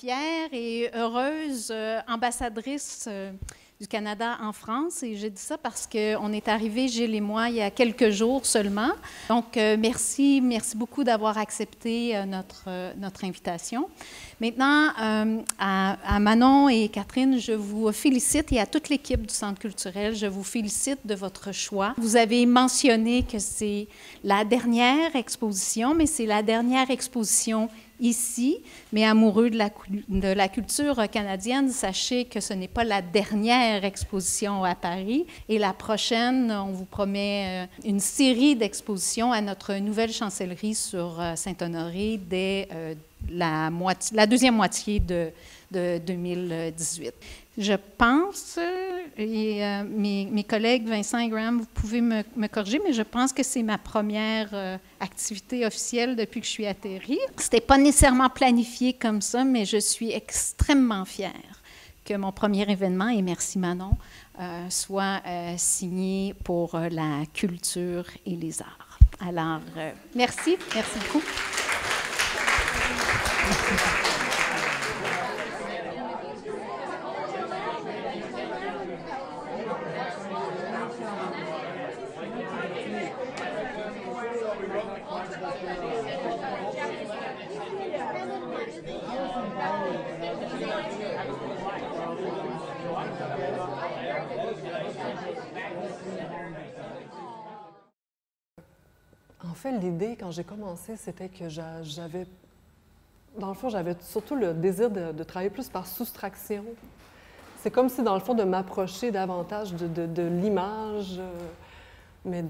fière et heureuse ambassadrice du Canada en France. Et je dis ça parce qu'on est arrivé, Gilles et moi, il y a quelques jours seulement. Donc, merci beaucoup d'avoir accepté notre invitation. Maintenant, à Manon et Catherine, je vous félicite et à toute l'équipe du Centre culturel, je vous félicite de votre choix. Vous avez mentionné que c'est la dernière exposition, mais c'est la dernière exposition ici, mais amoureux de la culture canadienne, sachez que ce n'est pas la dernière exposition à Paris. Et la prochaine, on vous promet une série d'expositions à notre nouvelle chancellerie sur Saint-Honoré dès la deuxième moitié de 2018. Je pense, et mes collègues Vincent et Graham, vous pouvez me corriger, mais je pense que c'est ma première activité officielle depuis que je suis atterrie. Ce n'était pas nécessairement planifié comme ça, mais je suis extrêmement fière que mon premier événement, et merci Manon, soit signé pour la culture et les arts. Alors, merci beaucoup. En fait, l'idée, quand j'ai commencé, c'était que j'avais, dans le fond, j'avais surtout le désir de travailler plus par soustraction. C'est comme si, dans le fond, de m'approcher davantage de l'image, mais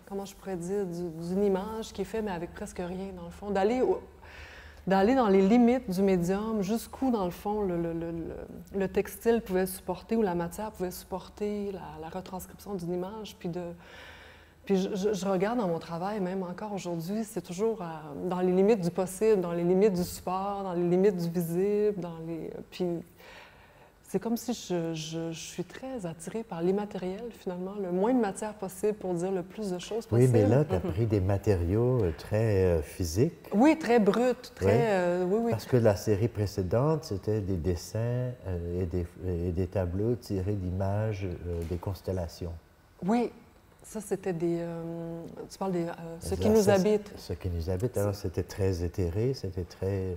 comment je pourrais dire, d'une image qui est faite, mais avec presque rien, dans le fond. D'aller dans les limites du médium, jusqu'où, dans le fond, le textile pouvait supporter, ou la matière pouvait supporter la retranscription d'une image, puis je regarde dans mon travail, même encore aujourd'hui, c'est toujours dans les limites du possible, dans les limites du support, dans les limites du visible, puis c'est comme si je suis très attirée par l'immatériel, finalement, le moins de matière possible pour dire le plus de choses possible. Oui, mais là, tu as pris des matériaux très physiques. Oui, très bruts, très... oui. Parce que la série précédente, c'était des dessins et des tableaux tirés d'images des constellations. Oui. Ça, c'était des... tu parles des... ce qui nous habite. Ce qui nous habite. Alors, c'était très éthéré, c'était très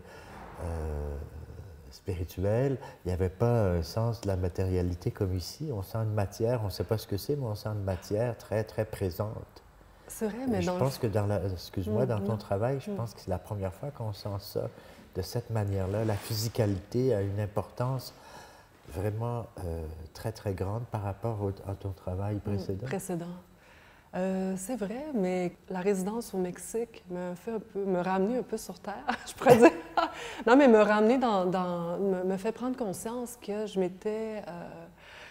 spirituel. Il n'y avait pas un sens de la matérialité comme ici. On sent une matière, on ne sait pas ce que c'est, mais on sent une matière très, très présente. C'est vrai, mais je pense que dans excuse-moi, dans ton travail, je pense que c'est la première fois qu'on sent ça de cette manière-là. La physicalité a une importance vraiment très, très grande par rapport à ton travail précédent. C'est vrai, mais la résidence au Mexique me ramener un peu sur Terre, je pourrais dire. Non, mais me fait prendre conscience que je m'étais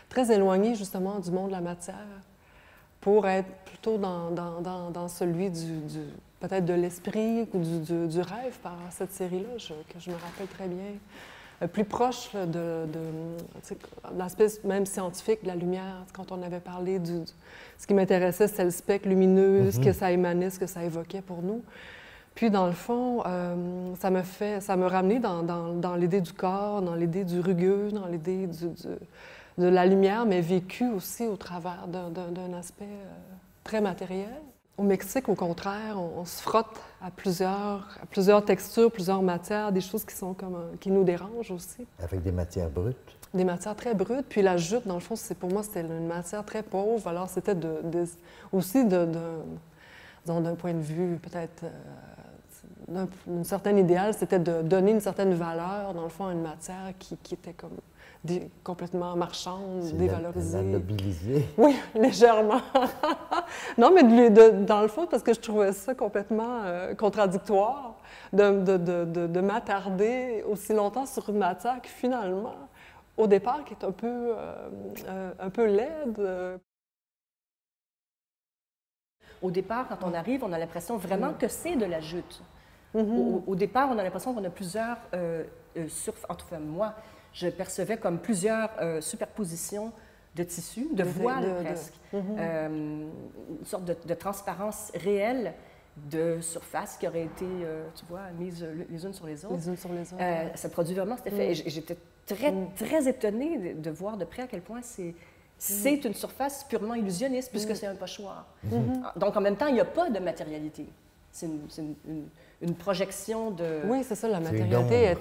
très éloignée justement du monde de la matière pour être plutôt dans celui peut-être de l'esprit ou du rêve par cette série-là, que je me rappelle très bien. Plus proche de l'aspect même scientifique de la lumière. Quand on avait parlé ce qui m'intéressait, c'était le spectre lumineux, ce que ça émanait, ce que ça évoquait pour nous. Puis, dans le fond, ça me ramenait dans l'idée du corps, dans l'idée du rugueux, dans l'idée de la lumière, mais vécue aussi au travers d'un aspect très matériel. Au Mexique, au contraire, on se frotte à plusieurs textures, plusieurs matières, des choses qui nous dérangent aussi. Avec des matières brutes? Des matières très brutes. Puis la jute, dans le fond, pour moi, c'était une matière très pauvre. Alors, c'était aussi d'un point de vue, peut-être, d'un certain idéal, c'était de donner une certaine valeur, dans le fond, à une matière qui était comme complètement marchande, dévalorisée. La nobiliser. Oui, légèrement. Non, mais dans le fond, parce que je trouvais ça complètement contradictoire de m'attarder aussi longtemps sur une matière qui, finalement, au départ, qui est un peu laide. Au départ, quand on arrive, on a l'impression vraiment que c'est de la jute. Au départ, on a l'impression qu'on a plusieurs, en tout cas moi, je percevais comme plusieurs superpositions de tissus, de voiles presque. Une sorte de transparence réelle de surfaces qui auraient été, tu vois, mises les unes sur les autres. Les unes sur les autres. Ça produit vraiment cet effet. Et j'étais très étonnée de voir de près à quel point c'est une surface purement illusionniste, puisque c'est un pochoir. Donc, en même temps, il n'y a pas de matérialité. C'est une projection de... Oui, c'est ça, la matérialité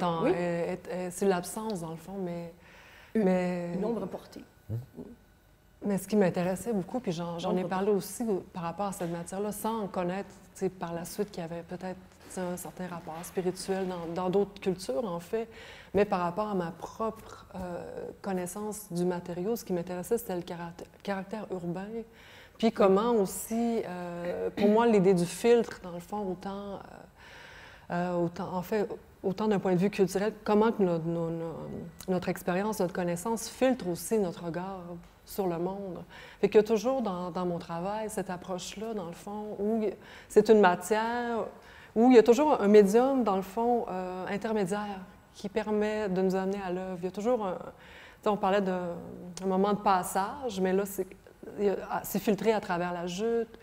c'est l'absence, dans le fond, Une ombre portée. Mais ce qui m'intéressait beaucoup, puis j'en ai parlé aussi par rapport à cette matière-là, sans connaître par la suite qu'il y avait peut-être un certain rapport spirituel dans d'autres cultures, en fait, mais par rapport à ma propre connaissance du matériau, ce qui m'intéressait, c'était le caractère urbain, puis comment aussi, pour moi, l'idée du filtre, dans le fond, autant d'un point de vue culturel, comment que notre expérience, notre connaissance filtre aussi notre regard sur le monde. Fait qu'il y a toujours dans mon travail cette approche-là, dans le fond, où c'est une matière, où il y a toujours un médium, dans le fond, intermédiaire, qui permet de nous amener à l'œuvre. Il y a toujours on parlait d'un moment de passage, mais là, c'est filtré à travers la jute.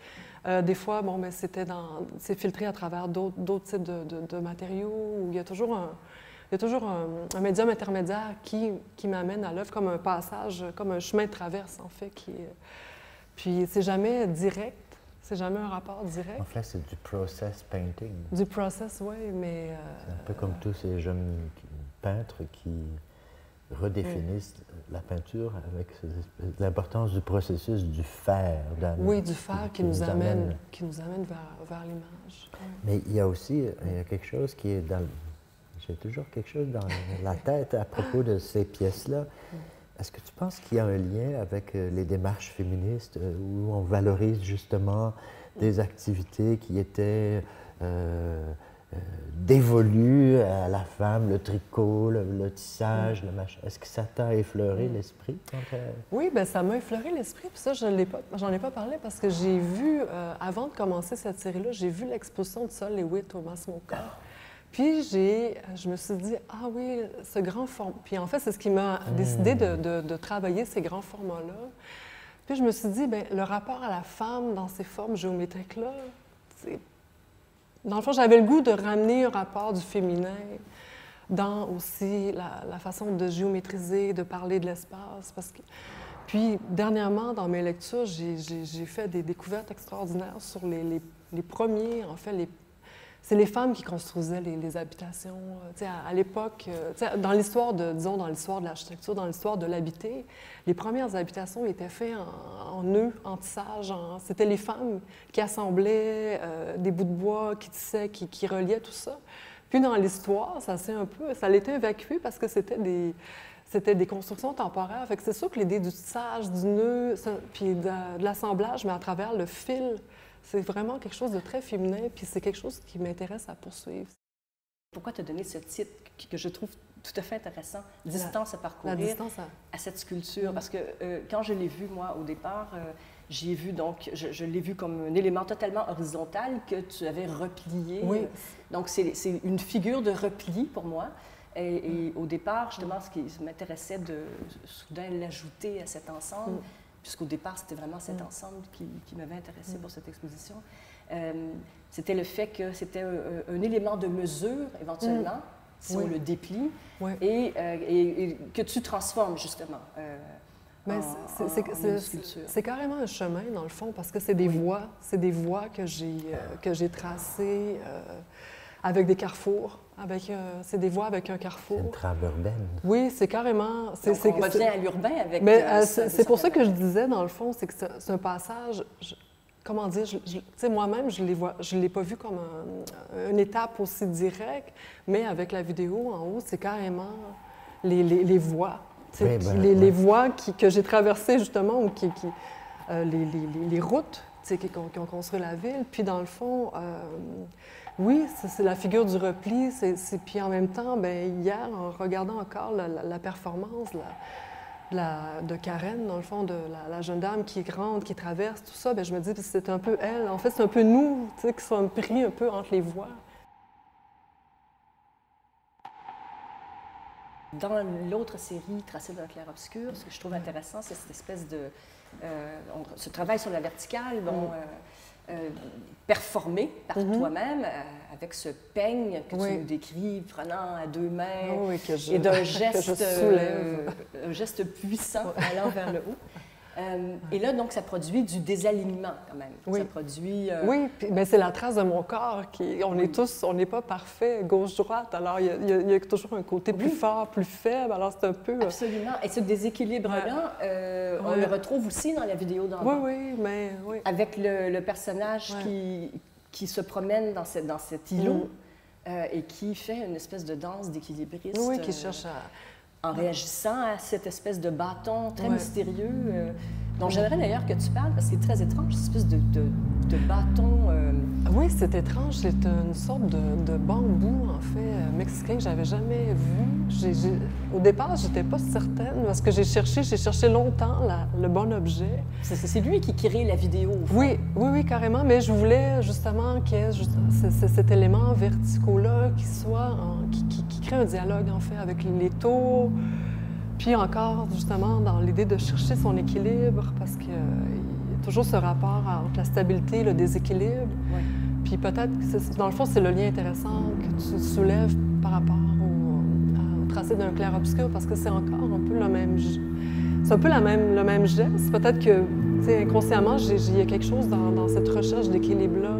Des fois, c'est filtré à travers d'autres types de matériaux, où il y a toujours un médium intermédiaire qui m'amène à l'œuvre comme un passage, comme un chemin de traverse, en fait. Puis c'est jamais direct, c'est jamais un rapport direct. En fait, c'est du process painting. Du process, oui, mais... c'est un peu comme tous ces jeunes peintres qui redéfinissent la peinture avec l'importance du processus du faire. Oui, du faire qui nous amène vers l'image. Mais il y a aussi quelque chose qui est dans... J'ai toujours quelque chose dans la tête à propos de ces pièces-là. Est-ce que tu penses qu'il y a un lien avec les démarches féministes où on valorise justement des activités qui étaient dévolues à la femme, le tricot, le tissage, le machin? Est-ce que ça t'a effleuré l'esprit? Oui, bien, ça m'a effleuré l'esprit. Puis ça, j'en ai pas parlé parce que j'ai vu, avant de commencer cette série-là, j'ai vu l'exposition de Sol Lewitt au Masmoka. Puis je me suis dit, ah oui, ce grand format. Puis en fait, c'est ce qui m'a décidé de travailler ces grands formats-là. Puis je me suis dit, bien, le rapport à la femme dans ces formes géométriques-là, dans le fond, j'avais le goût de ramener un rapport du féminin dans aussi la façon de géométriser, de parler de l'espace. Puis dernièrement, dans mes lectures, j'ai fait des découvertes extraordinaires sur les premiers, en fait, c'est les femmes qui construisaient les habitations. À l'époque, dans l'histoire dans l'histoire de l'architecture, dans l'histoire de l'habiter, les premières habitations étaient faites en nœuds, en tissage. C'était les femmes qui assemblaient des bouts de bois, qui tissaient, qui reliaient tout ça. Puis dans l'histoire, ça a été évacué parce que c'était des constructions temporaires. Fait que c'est sûr que l'idée du tissage, du nœud, puis de l'assemblage, mais à travers le fil, c'est vraiment quelque chose de très féminin, puis c'est quelque chose qui m'intéresse à poursuivre. Pourquoi te donner ce titre que je trouve tout à fait intéressant, distance à parcourir, à cette sculpture? Parce que quand je l'ai vu, moi, au départ, j'ai vu donc, je l'ai vu comme un élément totalement horizontal que tu avais replié. Oui. Donc, c'est une figure de repli pour moi. Et au départ, justement, ce qui m'intéressait de soudain l'ajouter à cet ensemble, puisqu'au départ, c'était vraiment cet ensemble qui m'avait intéressé pour cette exposition. C'était le fait que c'était un élément de mesure, éventuellement, si on le déplie, et que tu transformes, justement, en sculpture. C'est carrément un chemin, dans le fond, parce que c'est des voies. C'est des voies que j'ai tracées avec des carrefours. C'est des voies avec un carrefour. C'est une trame urbaine. Oui, c'est carrément... Donc, on revient à l'urbain avec... c'est pour ça que je disais, dans le fond, c'est que c'est un passage... Comment dire? Moi-même, je ne l'ai pas vu comme une étape aussi directe, mais avec la vidéo en haut, c'est carrément les voies. Les voies que j'ai traversées, justement, ou les routes qui ont construit la ville. Puis, dans le fond... oui, c'est la figure du repli. Puis en même temps, hier, en regardant encore la performance de Karen, dans le fond, de la jeune dame qui rentre, qui traverse, tout ça, je me dis que c'est un peu elle. En fait, c'est un peu nous qui sommes pris un peu entre les voies. Dans l'autre série, Tracé dans le clair-obscur, ce que je trouve intéressant, c'est cette espèce de... ce travail sur la verticale, performer par toi-même avec ce peigne que tu nous décris, prenant à 2 mains et d'un geste, un geste puissant allant vers le haut. Et là, donc, ça produit du désalignement quand même. Oui. Ça produit... Oui, mais c'est la trace de mon corps qui... On est tous, on n'est pas parfait, gauche-droite. Alors, il y a toujours un côté plus fort, plus faible. Alors, c'est un peu... Absolument. Et ce déséquilibre-là, on le retrouve aussi dans la vidéo d'en bas. Oui. Avec le personnage qui se promène dans cet îlot et qui fait une espèce de danse d'équilibriste. Oui, qui cherche à... En réagissant à cette espèce de bâton très mystérieux, dont j'aimerais d'ailleurs que tu parles, parce que c'est très étrange, cette espèce de bâton... Oui, c'est étrange. C'est une sorte de bambou, en fait, mexicain que j'avais jamais vu. Au départ, j'étais pas certaine, parce que j'ai cherché longtemps le bon objet. C'est lui qui crée la vidéo, au fond. Oui, carrément, mais je voulais justement qu'il y ait cet élément verticaux-là qui crée un dialogue, en fait, avec les taux. Puis encore, justement, dans l'idée de chercher son équilibre, parce qu'il y a toujours ce rapport entre la stabilité et le déséquilibre. Oui. Puis peut-être que, dans le fond, c'est le lien intéressant que tu soulèves par rapport au tracé d'un clair-obscur, parce que c'est encore un peu le même... C'est un peu le même geste. Peut-être que, inconsciemment, il y a quelque chose dans cette recherche d'équilibre-là